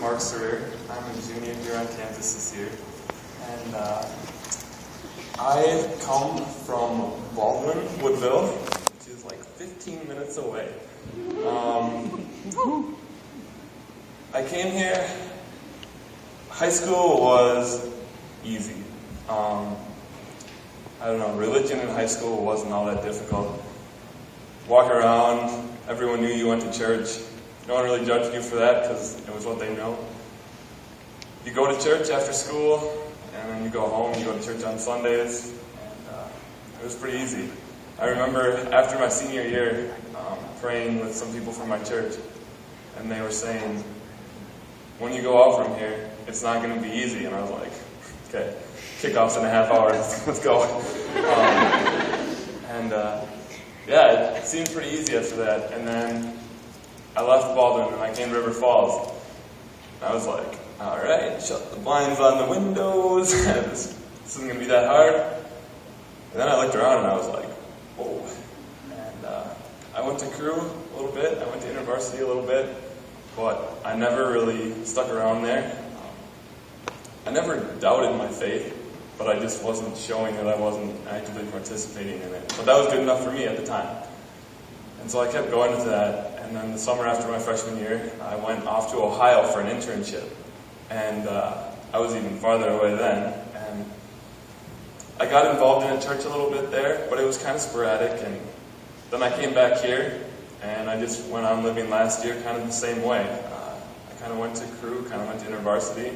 Mark Sarir. I'm a junior here on campus this year. And I come from Baldwin, Woodville, which is like 15 minutes away. I came here, high school was easy. I don't know, religion in high school wasn't all that difficult. Walk around, everyone knew you went to church. No one really judged you for that because it was what they know. You go to church after school, and then you go home, you go to church on Sundays, and it was pretty easy. I remember after my senior year, praying with some people from my church, and they were saying, when you go out from here, it's not going to be easy. And I was like, okay, kickoff's in a half hour, let's go. Yeah, it seemed pretty easy after that. And then I left Baldwin and I came to River Falls. And I was like, all right, shut the blinds on the windows. This isn't going to be that hard. And then I looked around and I was like, whoa. And I went to Crew a little bit. I went to InterVarsity a little bit. But I never really stuck around there. I never doubted my faith, but I just wasn't showing that I wasn't actively participating in it. But that was good enough for me at the time. And so I kept going with that. And then the summer after my freshman year, I went off to Ohio for an internship. And I was even farther away then. And I got involved in a church a little bit there, but it was kind of sporadic. And then I came back here, and I just went on living last year kind of the same way. I kind of went to Crew, kind of went to InterVarsity,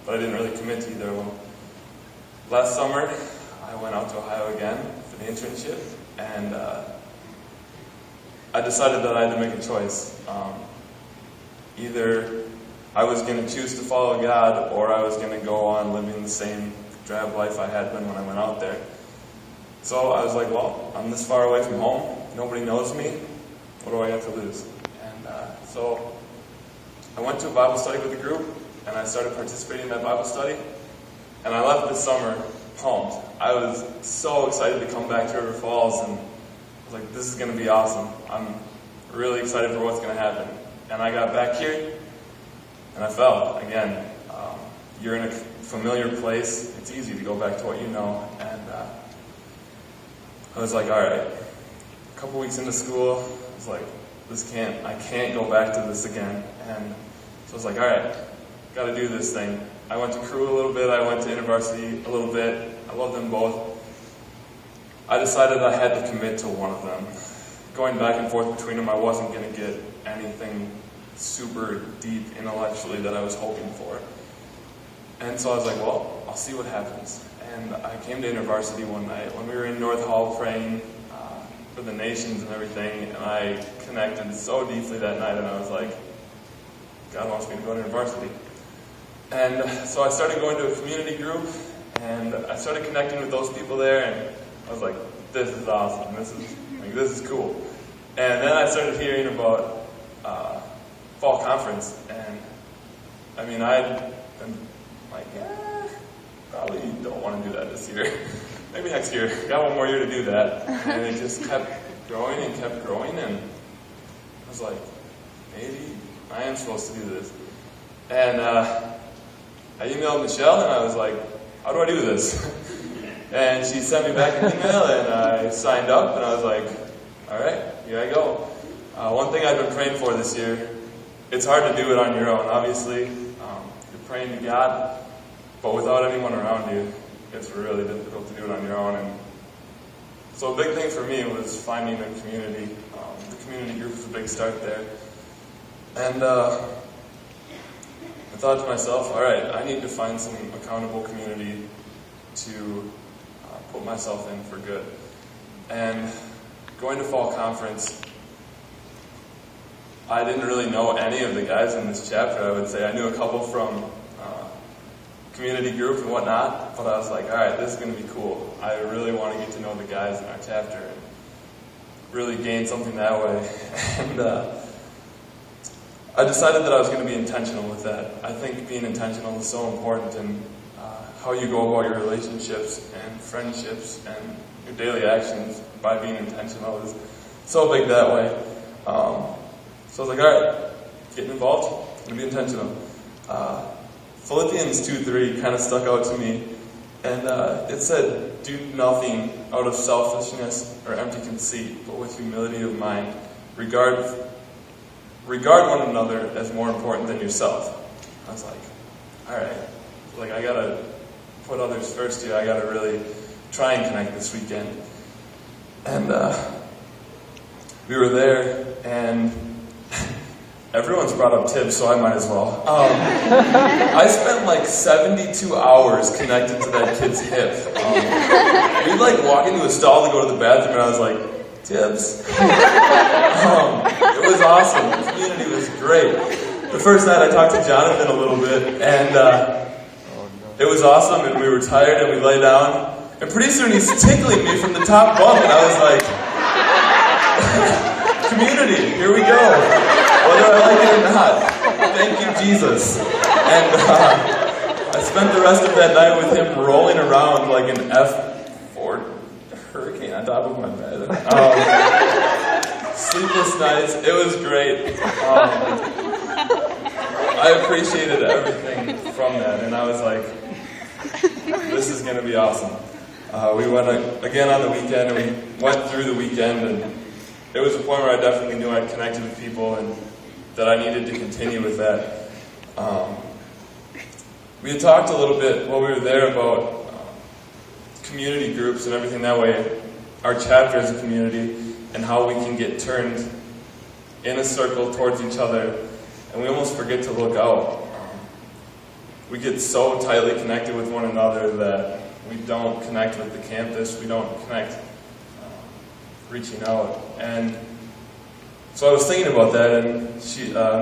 but I didn't really commit to either one. Last summer, I went out to Ohio again for the internship, and I decided that I had to make a choice. Either I was going to choose to follow God, or I was going to go on living the same drab life I had been when I went out there. So I was like, well, I'm this far away from home, nobody knows me, what do I have to lose? And so I went to a Bible study with the group, and I started participating in that Bible study. And I left this summer pumped. I was so excited to come back to River Falls, and I was like, this is going to be awesome. I'm really excited for what's going to happen. And I got back here, and I fell again. You're in a familiar place. It's easy to go back to what you know. And I was like, all right. A couple weeks into school, I was like, I can't go back to this again. And so I was like, all right, got to do this thing. I went to Crew a little bit. I went to InterVarsity a little bit. I love them both. I decided I had to commit to one of them. Going back and forth between them, I wasn't going to get anything super deep intellectually that I was hoping for. And so I was like, well, I'll see what happens. And I came to InterVarsity one night when we were in North Hall praying for the nations and everything, and I connected so deeply that night, and I was like, God wants me to go to InterVarsity. And so I started going to a community group, and I started connecting with those people there, and I was like, this is awesome, this is cool. And then I started hearing about fall conference, and I mean, I'd been like, probably don't want to do that this year. Maybe next year. Got one more year to do that. And it just kept growing, and I was like, maybe I am supposed to do this. And I emailed Michelle, and I was like, how do I do this? And she sent me back an email, and I signed up, and I was like, all right, here I go. One thing I've been praying for this year, it's hard to do it on your own, obviously. You're praying to God, but without anyone around you, it's really difficult to do it on your own. And so a big thing for me was finding a community. The community group was a big start there. And I thought to myself, all right, I need to find some accountable community to put myself in for good. And going to fall conference, I didn't really know any of the guys in this chapter, I would say. I knew a couple from community group and whatnot, but I was like, all right, this is going to be cool. I really want to get to know the guys in our chapter and really gain something that way. And I decided that I was going to be intentional with that. I think being intentional is so important in how you go about your relationships and friendships and your daily actions by being intentional is so big that way. So I was like, all right, getting involved, I'm going to be intentional. Philippians 2:3 kind of stuck out to me, and it said, "Do nothing out of selfishness or empty conceit, but with humility of mind, regard one another as more important than yourself." I was like, all right, like I gotta put others first here. I gotta really try and connect this weekend. And we were there, and everyone's brought up tips, so I might as well. I spent like 72 hours connected to that kid's hip. We'd like walk into a stall to go to the bathroom, and I was like, tips. It was awesome. The community was great. The first night I talked to Jonathan a little bit, and it was awesome, and we were tired, and we lay down, and pretty soon he's tickling me from the top bunk, and I was like, community, here we go. Whether I like it or not. Thank you, Jesus. And I spent the rest of that night with him rolling around like an F4 hurricane on top of my bed. Sleepless nights. It was great. I appreciated everything from that, and I was like, this is going to be awesome. We went again on the weekend, and we went through the weekend, and it was a point where I definitely knew I'd connected with people and that I needed to continue with that. We had talked a little bit while we were there about community groups and everything that way, our chapter as a community, and how we can get turned in a circle towards each other, and we almost forget to look out. We get so tightly connected with one another that we don't connect with the campus, we don't connect reaching out. And so I was thinking about that, and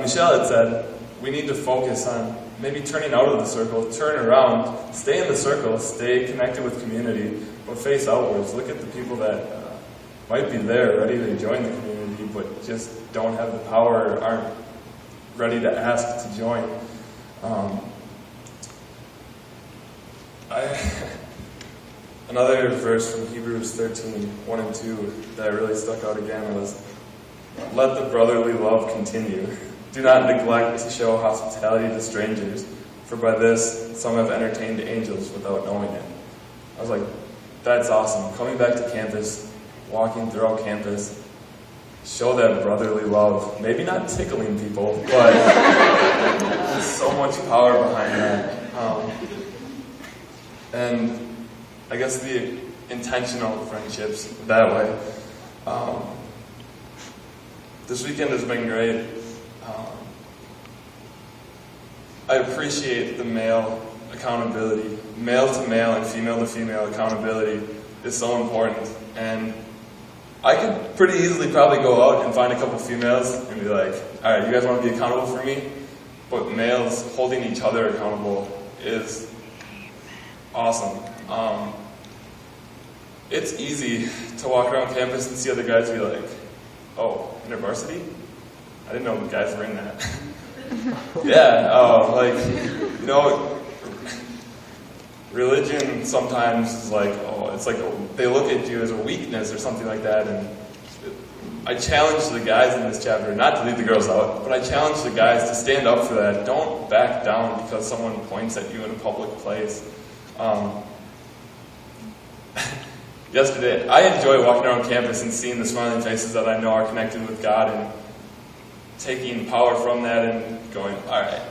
Michelle had said, we need to focus on maybe turning out of the circle, turn around, stay in the circle, stay connected with community, but face outwards. Look at the people that might be there, ready to join the community, but just don't have the power or aren't ready to ask to join. Another verse from Hebrews 13:1 and 2 that really stuck out again was, "Let the brotherly love continue. Do not neglect to show hospitality to strangers, for by this some have entertained angels without knowing it." I was like, that's awesome. Coming back to campus, walking throughout campus, show that brotherly love. Maybe not tickling people, but there's so much power behind that. And I guess the intentional friendships that way. This weekend has been great. I appreciate the male accountability. Male to male and female to female accountability is so important. And I could pretty easily probably go out and find a couple females and be like, all right, you guys want to be accountable for me? But males holding each other accountable is awesome. It's easy to walk around campus and see other guys be like, oh, InterVarsity? I didn't know guys were in that. Yeah, religion sometimes is like, it's like they look at you as a weakness or something like that. And I challenge the guys in this chapter, not to leave the girls out, but I challenge the guys to stand up for that. Don't back down because someone points at you in a public place. Yesterday, I enjoy walking around campus and seeing the smiling faces that I know are connected with God and taking power from that and going, all right,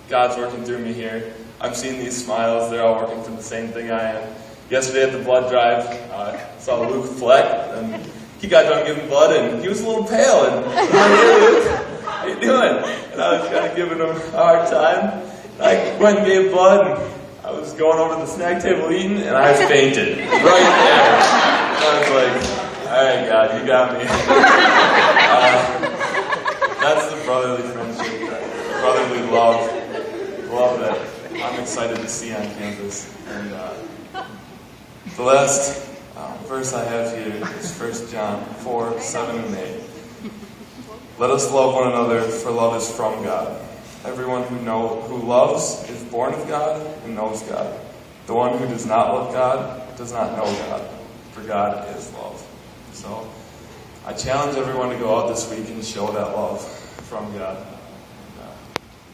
God's working through me here. I'm seeing these smiles. They're all working for the same thing I am. Yesterday at the blood drive, I saw Luke Fleck, and he got done giving blood, and he was a little pale. And I'm like, hey, Luke, how you doing? And I was kind of giving him a hard time. I went and gave blood, and I was going over to the snack table eating, and I fainted right there. And I was like, all right, God, you got me. That's the brotherly friendship, brotherly love that I'm excited to see on campus. And the last verse I have here is 1 John 4:7 and 8. Let us love one another, for love is from God. Everyone who loves is born of God and knows God. The one who does not love God does not know God, for God is love. So I challenge everyone to go out this week and show that love from God. And,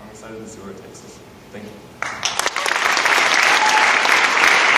I'm excited. excited to see where it takes us. Thank you.